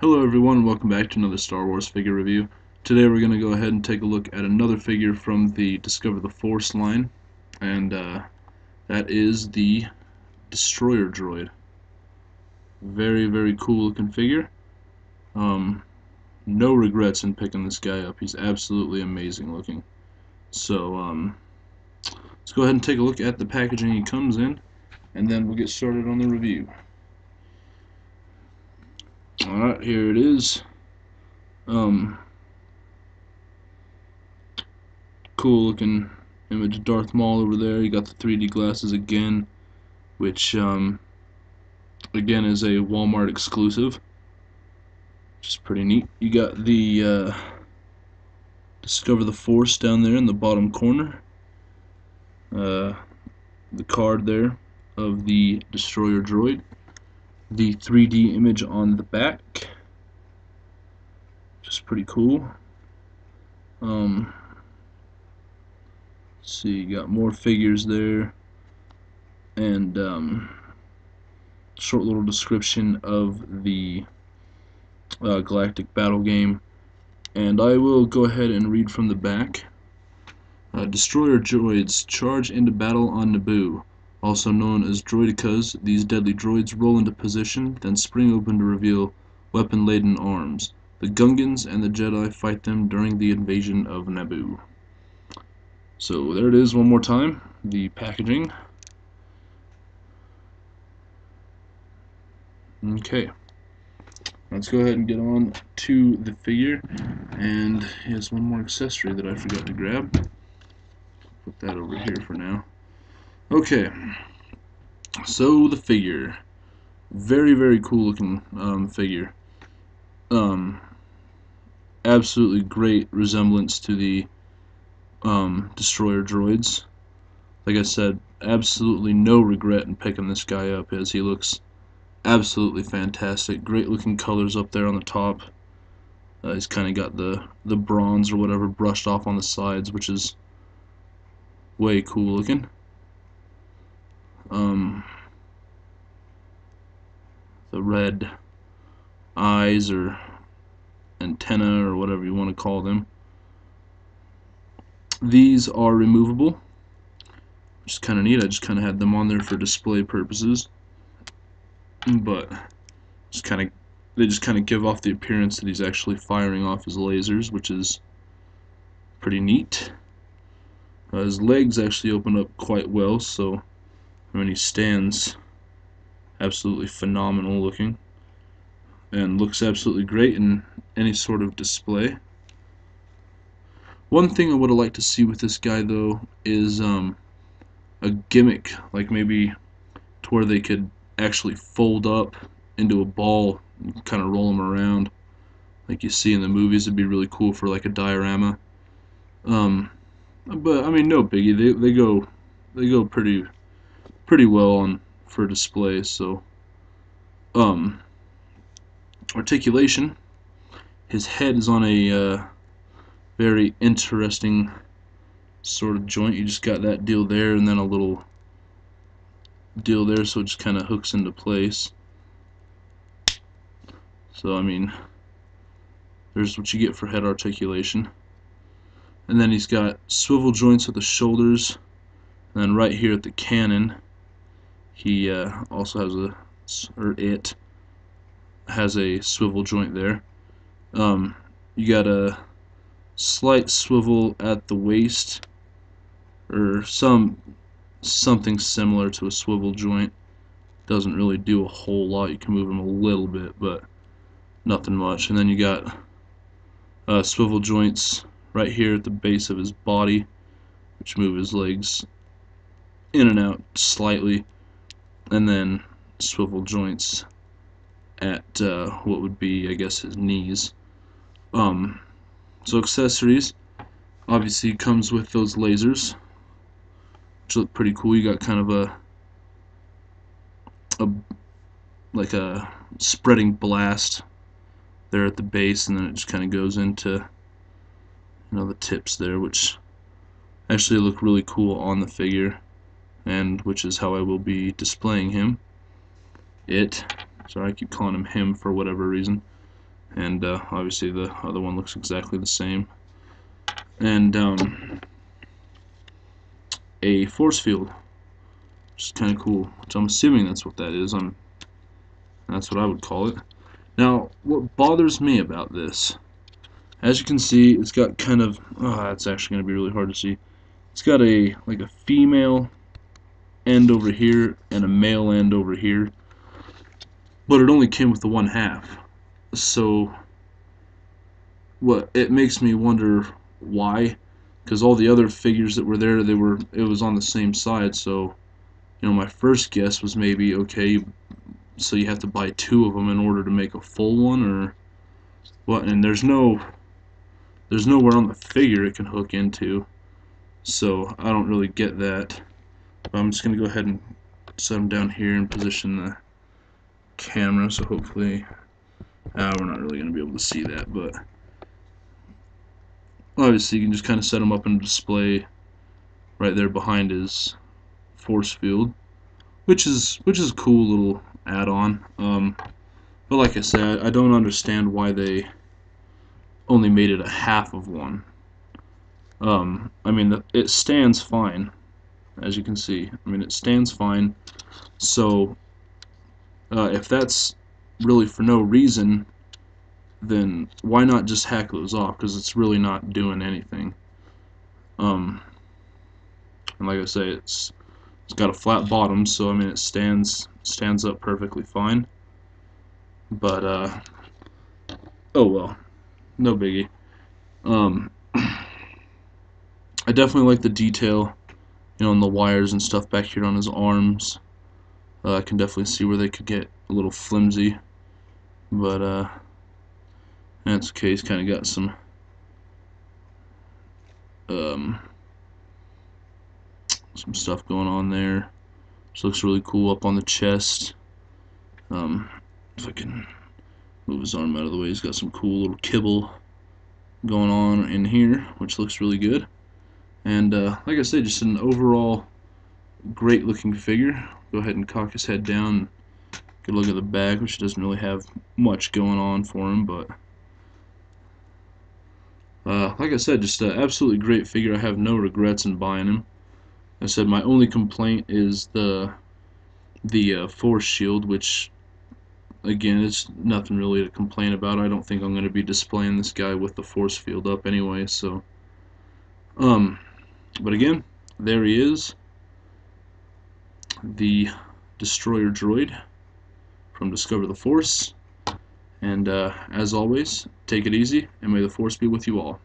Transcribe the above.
Hello everyone, welcome back to another Star Wars figure review. Today we're going to go ahead and take a look at another figure from the Discover the Force line, and that is the Destroyer Droid. Very cool looking figure. No regrets in picking this guy up. He's absolutely amazing looking. So let's go ahead and take a look at the packaging he comes in, and then we'll get started on the review. Alright, here it is. Cool looking image of Darth Maul over there. You got the 3D glasses again, which again is a Walmart exclusive, which is pretty neat. You got the Discover the Force down there in the bottom corner. The card there of the Destroyer Droid. The 3D image on the back, which is pretty cool. See, you got more figures there, and short little description of the galactic battle game. And I will go ahead and read from the back. Destroyer droids charge into battle on Naboo. Also known as droidekas, these deadly droids roll into position, then spring open to reveal weapon-laden arms. The Gungans and the Jedi fight them during the invasion of Naboo. So there it is one more time, the packaging. Okay, let's go ahead and get on to the figure. And here's one more accessory that I forgot to grab. Put that over here for now. Okay, so the figure. Very cool looking figure. Absolutely great resemblance to the Destroyer droids. Like I said, absolutely no regret in picking this guy up, as he looks absolutely fantastic. Great looking colors up there on the top. He's kind of got the bronze or whatever brushed off on the sides, which is way cool looking. The red eyes or antenna or whatever you want to call them. These are removable, which is kind of neat. I just kind of had them on there for display purposes, but they just kind of give off the appearance that he's actually firing off his lasers, which is pretty neat. His legs actually open up quite well, so when he stands, absolutely phenomenal looking, and looks absolutely great in any sort of display. One thing I would have liked to see with this guy though is a gimmick, like maybe to where they could actually fold up into a ball and kind of roll them around like you see in the movies. It'd be really cool for like a diorama. But I mean, no biggie. They go pretty well on for display. So articulation. His head is on a very interesting sort of joint. You just got that deal there, and then a little deal there, so it just kind of hooks into place. So I mean, there's what you get for head articulation. And then he's got swivel joints at the shoulders, and then right here at the cannon, he also has a swivel joint there. You got a slight swivel at the waist, or something similar to a swivel joint. Doesn't really do a whole lot. You can move him a little bit, but nothing much. And then you got swivel joints right here at the base of his body, which move his legs in and out slightly, and then swivel joints at what would be, I guess, his knees. So accessories, obviously comes with those lasers, which look pretty cool. You got kind of like a spreading blast there at the base, and then it just kind of goes into the tips there, which actually look really cool on the figure, and which is how I will be displaying him. Sorry, I keep calling him for whatever reason. and obviously the other one looks exactly the same. And a force field, which is kind of cool, which I'm assuming that's what that is. That's what I would call it. Now, what bothers me about this, as you can see, it's got kind of, it's actually going to be really hard to see. It's got like a female end over here and a male end over here, but it only came with the 1/2. So, it makes me wonder why, because all the other figures that were there, it was on the same side. So, my first guess was maybe, okay, so you have to buy 2 of them in order to make a full one, or what? And there's nowhere on the figure it can hook into, so I don't really get that. But I'm just gonna go ahead and set them down here and position the camera, so hopefully we're not really gonna be able to see that, but obviously you can just kind of set them up in display right there behind his force field, which is a cool little add-on. But like I said, I don't understand why they only made it a 1/2 of one. I mean, it stands fine, as you can see. I mean, it stands fine. So, if that's really for no reason, then why not just hack those off? Because it's really not doing anything. And like I say, it's got a flat bottom, so I mean, it stands up perfectly fine. But oh well, no biggie. I definitely like the detail, on the wires and stuff back here on his arms. I can definitely see where they could get a little flimsy, but that's okay. He's kind of got some stuff going on there. Which looks really cool up on the chest. If I can move his arm out of the way, he's got some cool little kibble going on in here, which looks really good. And like I said, just an overall great looking figure. Go ahead and cock his head down. Good look at the back, which doesn't really have much going on for him, but like I said, just an absolutely great figure. I have no regrets in buying him. I said my only complaint is the force shield, which again, it's nothing really to complain about. I don't think I'm going to be displaying this guy with the force field up anyway. So, but again, there he is, the destroyer droid from Discover the Force. And as always, take it easy, and may the Force be with you all.